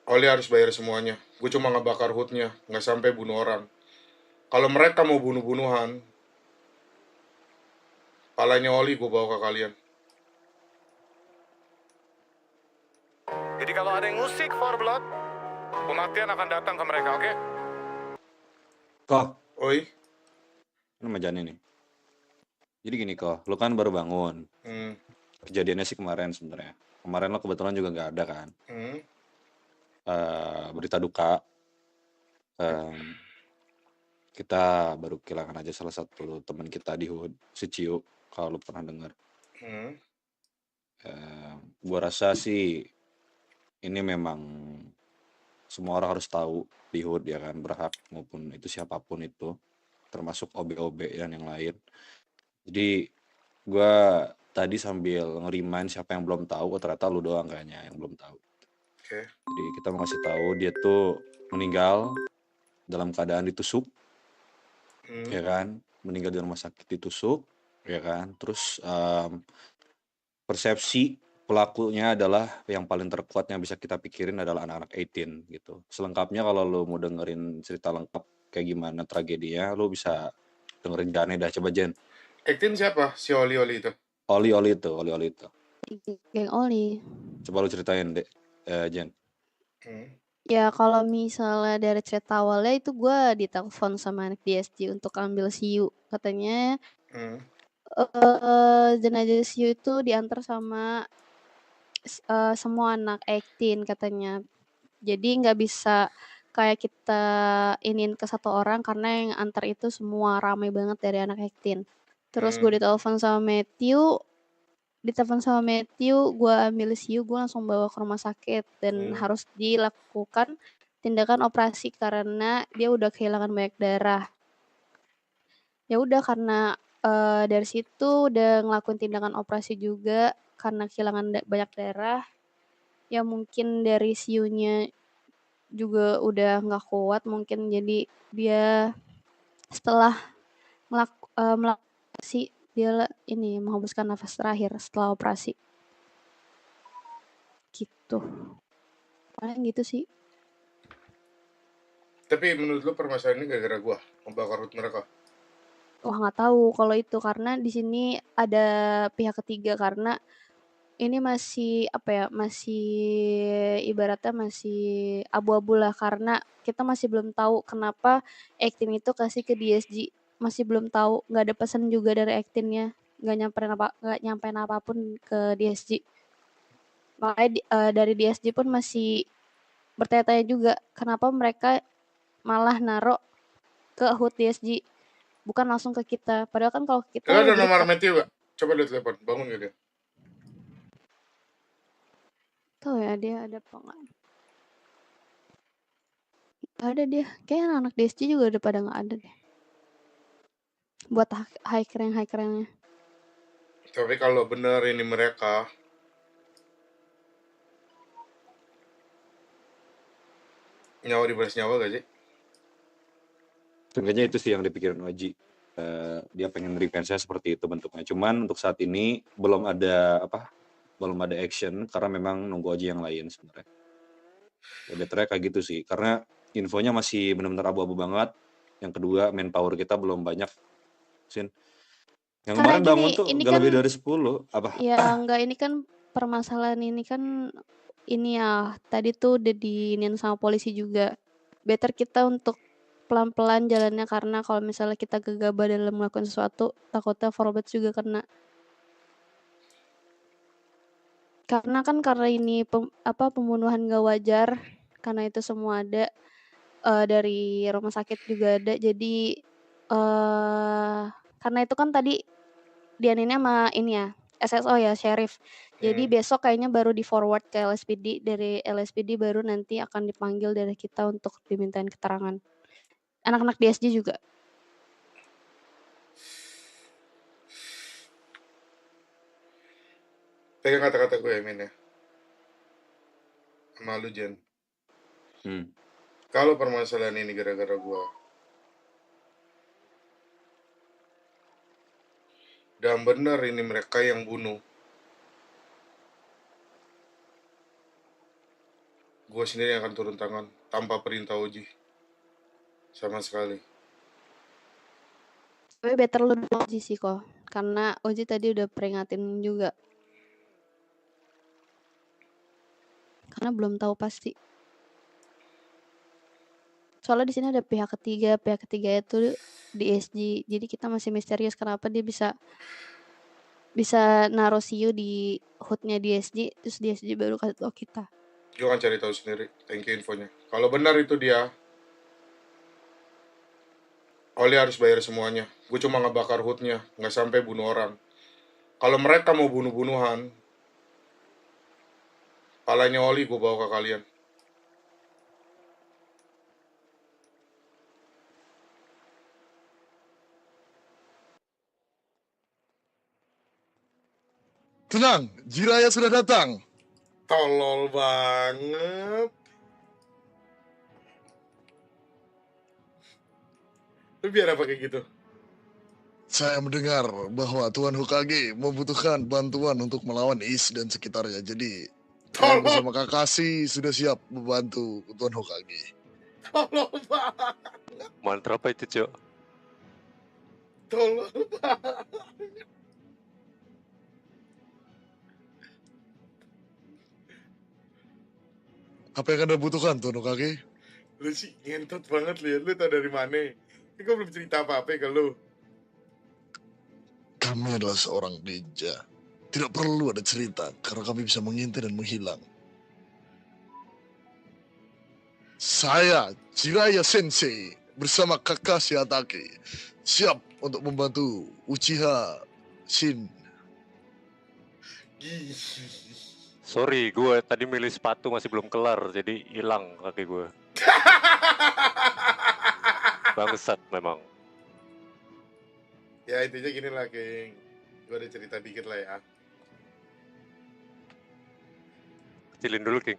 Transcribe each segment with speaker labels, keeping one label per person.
Speaker 1: Oli harus bayar semuanya. Gue cuma ngebakar hoodnya, nggak sampai bunuh orang. Kalau mereka mau bunuh-bunuhan, palanya Oli gue bawa ke kalian.
Speaker 2: Jadi kalau ada yang ngusik for blood, kematian akan datang ke mereka, oke?
Speaker 3: Kok,
Speaker 1: Oi.
Speaker 3: ini sama Jani nih. Jadi gini kok, lu kan baru bangun. Kejadiannya sih kemarin sebenarnya. Kemarin lo kebetulan juga nggak ada kan. Berita duka. Kita baru kehilangan aja salah satu teman kita di HUD, si Ciu, kalau lu pernah dengar. Gua rasa sih ini memang semua orang harus tahu di HUD ya kan, berhak maupun itu siapapun itu, termasuk OB-OB dan yang lain. Jadi gua tadi sambil ngerimain siapa yang belum tahu, ternyata lu doang kayaknya yang belum tahu. Jadi kita mau kasih tahu dia tuh meninggal dalam keadaan ditusuk, ya kan, meninggal di rumah sakit ditusuk, ya kan. Terus persepsi pelakunya adalah yang paling terkuat yang bisa kita pikirin adalah anak-anak 18 gitu. Selengkapnya kalau lo mau dengerin cerita lengkap kayak gimana tragedinya, lo bisa dengerin Jane dah. Coba Jen.
Speaker 1: 18 siapa? Si Oli itu?
Speaker 3: Oli itu.
Speaker 4: Geng Oli.
Speaker 3: Coba lo ceritain deh, Jen.
Speaker 4: Ya kalau misalnya dari cerita awalnya itu gue ditelepon sama anak DSG untuk ambil siu. Katanya jenazah siu itu diantar sama semua anak 18 katanya. Jadi nggak bisa kayak kita iniin ke satu orang karena yang antar itu semua ramai banget dari anak 18. Terus gue ditelepon sama Matthew, gue ambil siu, gue langsung bawa ke rumah sakit dan harus dilakukan tindakan operasi karena dia udah kehilangan banyak darah. Ya udah karena dari situ udah ngelakuin tindakan operasi juga karena kehilangan banyak darah. Ya mungkin dari siunya juga udah nggak kuat mungkin, jadi dia setelah melakukan operasi dia ini menghembuskan nafas terakhir setelah operasi. Gitu. Paling gitu sih.
Speaker 1: Tapi menurut lu permasalahan ini gara-gara gua membakar hood mereka?
Speaker 4: Wah nggak tahu kalau itu karena di sini ada pihak ketiga karena ini masih apa ya, masih ibaratnya masih abu-abu lah karena kita masih belum tahu kenapa Actin itu kasih ke DSG, masih belum tahu, nggak ada pesan juga dari Actinnya, nggak nyampein apapun ke DSG. Makanya dari DSG pun masih bertanya-tanya juga kenapa mereka malah naruh ke HUD DSG, bukan langsung ke kita. Padahal kan kalau kita
Speaker 1: Lu ada
Speaker 4: lebih
Speaker 1: nomor
Speaker 4: dekat.
Speaker 1: Matthew gak? Coba lihat telepon, bangun gak dia?
Speaker 4: Tahu ya dia ada apa nggak? Ada dia. Kayaknya anak DSG juga udah pada nggak ada deh. Buat hiker-hikernya.
Speaker 1: Tapi kalau bener ini mereka, nyawa dibalas nyawa gak sih?
Speaker 3: Sebenarnya itu sih yang dipikirin Oji. Dia pengen revenge seperti itu bentuknya. Cuman untuk saat ini belum ada action karena memang nunggu Oji yang lain sebenarnya. Ya betternya kayak gitu sih, karena infonya masih benar-benar abu-abu banget. Yang kedua, manpower kita belum banyak, Sin. Yang
Speaker 4: Karena
Speaker 3: kemarin
Speaker 4: gini,
Speaker 3: bangun tuh
Speaker 4: ini
Speaker 3: gak
Speaker 4: kan
Speaker 3: lebih dari 10. Apa?
Speaker 4: ya enggak, ini kan permasalahan ini kan ini ya tadi tuh udah diinin sama polisi juga. Better kita untuk pelan-pelan jalannya karena kalau misalnya kita gegabah dalam melakukan sesuatu takutnya forward juga kena. Karena ini pembunuhan gak wajar, karena itu semua ada dari rumah sakit juga ada. Jadi karena itu kan tadi dianinnya sama ini ya SSO ya, sheriff. Jadi besok kayaknya baru di forward ke LSPD, dari LSPD baru nanti akan dipanggil dari kita untuk dimintain keterangan. Anak-anak DSG juga.
Speaker 1: Pegang kata-kata gue ya, Min ya. Sama lu, Jen. Kalau permasalahan ini gara-gara gue, dan bener ini mereka yang bunuh, gue sendiri yang akan turun tangan tanpa perintah Oji sama sekali.
Speaker 4: Tapi better lu dulu Oji sih kok. Karena Oji tadi udah peringatin juga. Karena belum tahu pasti. Soalnya di sini ada pihak ketiga itu di SG. Jadi kita masih misterius kenapa dia bisa naruh Siu di HUD-nya di SG, terus di SG baru kasih tau kita.
Speaker 1: Gue akan cari tahu sendiri. Thank you infonya. Kalau benar itu dia, Oli harus bayar semuanya. Gue cuma ngebakar HUD-nya, nggak sampai bunuh orang. Kalau mereka mau bunuh-bunuhan, palanya Oli gue bawa ke kalian.
Speaker 5: Tenang, Jiraya sudah datang.
Speaker 1: Tolol banget. Lu biar apa kayak gitu?
Speaker 5: Saya mendengar bahwa Tuan Hokage membutuhkan bantuan untuk melawan Is dan sekitarnya. Jadi, saya
Speaker 1: Tolol,
Speaker 5: bersama Kakashi sudah siap membantu Tuan Hokage.
Speaker 1: tolol banget.
Speaker 6: Mantra apa itu, Cok?
Speaker 1: Tolol banget.
Speaker 5: Apa yang Anda butuhkan, Tuan Hokage?
Speaker 1: Lu sih ngentot banget liat. Lu tau dari mana? Ini gue belum cerita apa-apa ke lu.
Speaker 5: Kami adalah seorang ninja. Tidak perlu ada cerita, karena kami bisa mengintai dan menghilang. Saya, Jiraiya Sensei, bersama Kakashi Hatake, siap untuk membantu Uchiha Shin.
Speaker 1: Gih.
Speaker 6: Sorry, gue tadi milih sepatu masih belum kelar, jadi hilang kaki gue. Bangsat memang.
Speaker 1: Ya intinya gini lah, King. Gue ada cerita dikit lah ya.
Speaker 6: Kecilin dulu, King.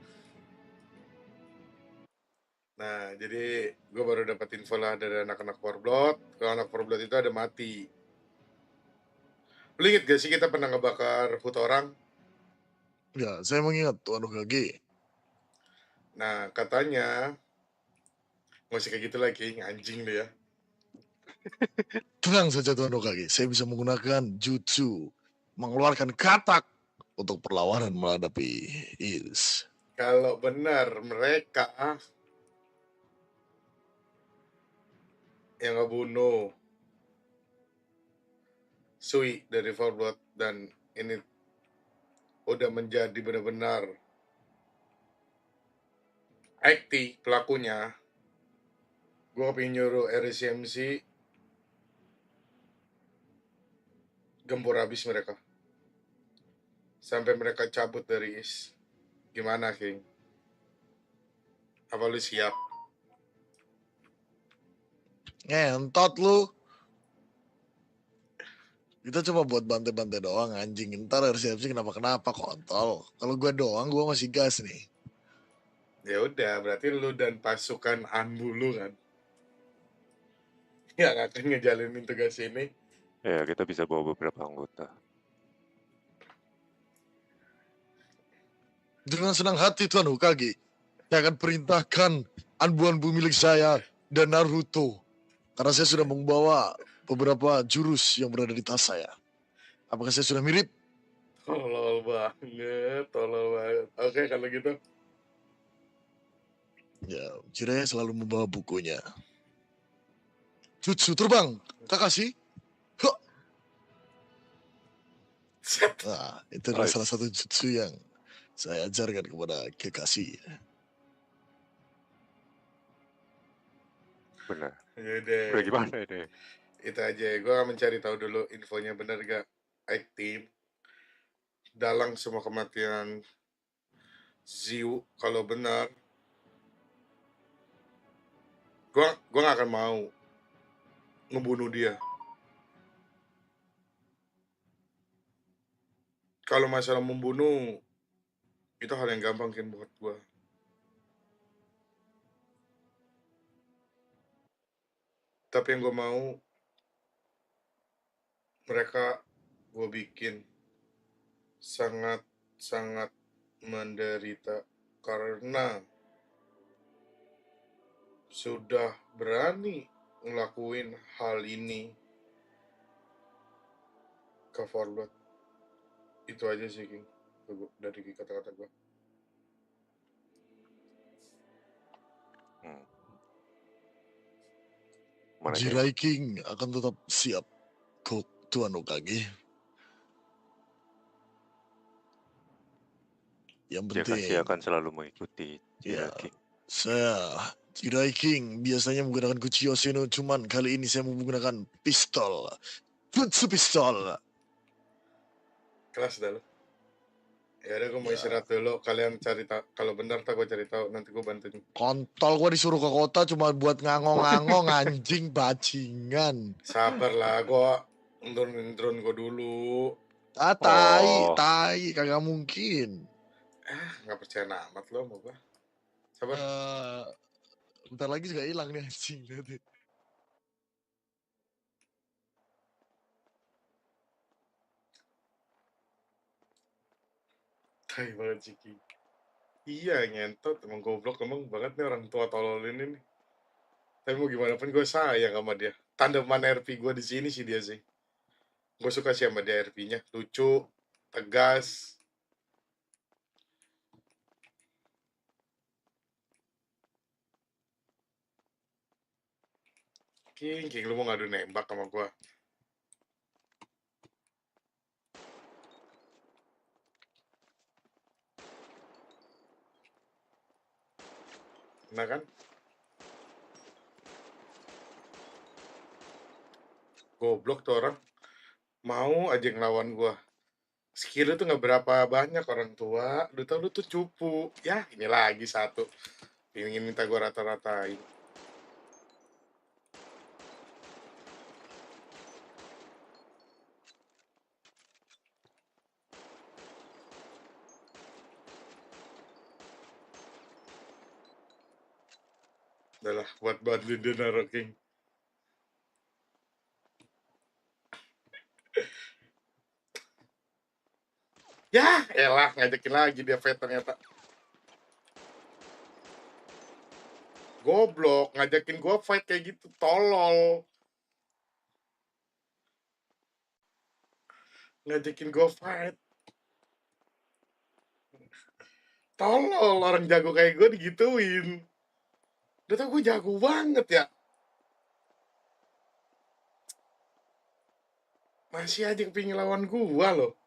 Speaker 1: Nah, jadi gue baru dapat info lah dari anak-anak Powerblood. Kalau anak Powerblood itu ada mati. Lu inget gak sih kita pernah ngebakar HUD orang?
Speaker 5: Ya, saya mengingat Tuan Hokage.
Speaker 1: Nah, katanya nggak usah kayak gitu lagi, anjing lu ya.
Speaker 5: Tenang saja Tuan Hokage, saya bisa menggunakan jutsu, mengeluarkan katak untuk perlawanan menghadapi Is.
Speaker 1: Kalau benar mereka yang ngebunuh Sui dari Powerblood dan ini udah menjadi benar-benar akti pelakunya, gue pengen nyuruh RCMC gempur habis mereka sampai mereka cabut dari Is. Gimana, King? Apa lu siap?
Speaker 5: Ngentot lu. Kita cuma buat bantai-bantai doang anjing. Ntar resepsi kenapa-kenapa kontol. Kalau gua doang, gua masih gas nih.
Speaker 1: Ya udah, berarti lu dan pasukan Anbu lu kan yang akan ngejalanin tugas ini.
Speaker 6: Ya, kita bisa bawa beberapa anggota.
Speaker 5: Dengan senang hati Tuan Hokage, saya akan perintahkan anbu-anbu milik saya dan Naruto. Karena saya sudah membawa beberapa jurus yang berada di tas saya. Apakah saya sudah mirip?
Speaker 1: Tolol banget, tolol banget. Oke, kalau gitu.
Speaker 5: Ya, Jiraiya selalu membawa bukunya. Jutsu terbang, Kakashi. Huh.
Speaker 1: Set.
Speaker 5: Nah, itu adalah
Speaker 6: Nice.
Speaker 5: salah satu jutsu yang saya ajarkan kepada Kakashi.
Speaker 6: Benar.
Speaker 1: Yaudah,
Speaker 6: Udah gimana ini?
Speaker 1: itu aja. Gue akan mencari tahu dulu infonya bener gak. Team dalang semua kematian Ziu. Kalau benar, gue gak akan mau ngebunuh dia. Kalau masalah membunuh, itu hal yang gampang kan buat gue. Tapi yang gue mau, mereka gue bikin sangat-sangat menderita karena sudah berani ngelakuin hal ini ke Forblood. Itu aja sih, King. Dari kata-kata gue.
Speaker 6: Hmm. Mana King?
Speaker 5: Jirai King akan tetap siap, Tuan Hokage. Yang
Speaker 6: Dia pasti
Speaker 5: penting,
Speaker 6: akan selalu mengikuti
Speaker 5: ya,
Speaker 6: Jirai King.
Speaker 5: saya Jirai King biasanya menggunakan Kuchio Shino, cuman kali ini saya menggunakan pistol. Futsu pistol.
Speaker 1: Kelas dah lo. Ya udah, gue mau
Speaker 5: Ya,
Speaker 1: istirahat dulu. Kalian cari tahu. Kalau benar tak gue cari tahu. Nanti gue bantuin.
Speaker 5: kontol gua disuruh ke kota cuma buat ngangong-ngangong anjing bajingan.
Speaker 1: Sabar lah, gue nurunin drone gue dulu.
Speaker 5: Ah, tai,
Speaker 6: Oh,
Speaker 5: kagak mungkin.
Speaker 1: Nggak percaya amat lo sama gue. Sabar.
Speaker 5: Eh, bentar lagi juga hilang nih anjing. Lihat deh.
Speaker 1: Tai banget sih, King. Iya, ngentot. Emang goblok emang banget nih orang tua tolol ini nih. Tapi mau gimana pun gue sayang sama dia. Tandeman RP gue di sini sih dia sih. Gue suka sih sama dia RP-nya. Lucu, tegas. King, lu mau ngadu nembak sama gue? Nah kan? Goblok tuh orang. Mau aja ngelawan gue. Skill tuh nggak berapa banyak orang tua. Lu tau lu tuh cupu. Ya, ini lagi satu. Ingin minta gue rata-ratain. Udah lah, buat bantuin dia naruh King. Ya, elah, ngajakin lagi dia fight ternyata. Goblok, ngajakin gua fight kayak gitu, tolol. Ngajakin gua fight. Tolol, orang jago kayak gua digituin. Udah tau gua jago banget ya. Masih aja kepingin lawan gua loh.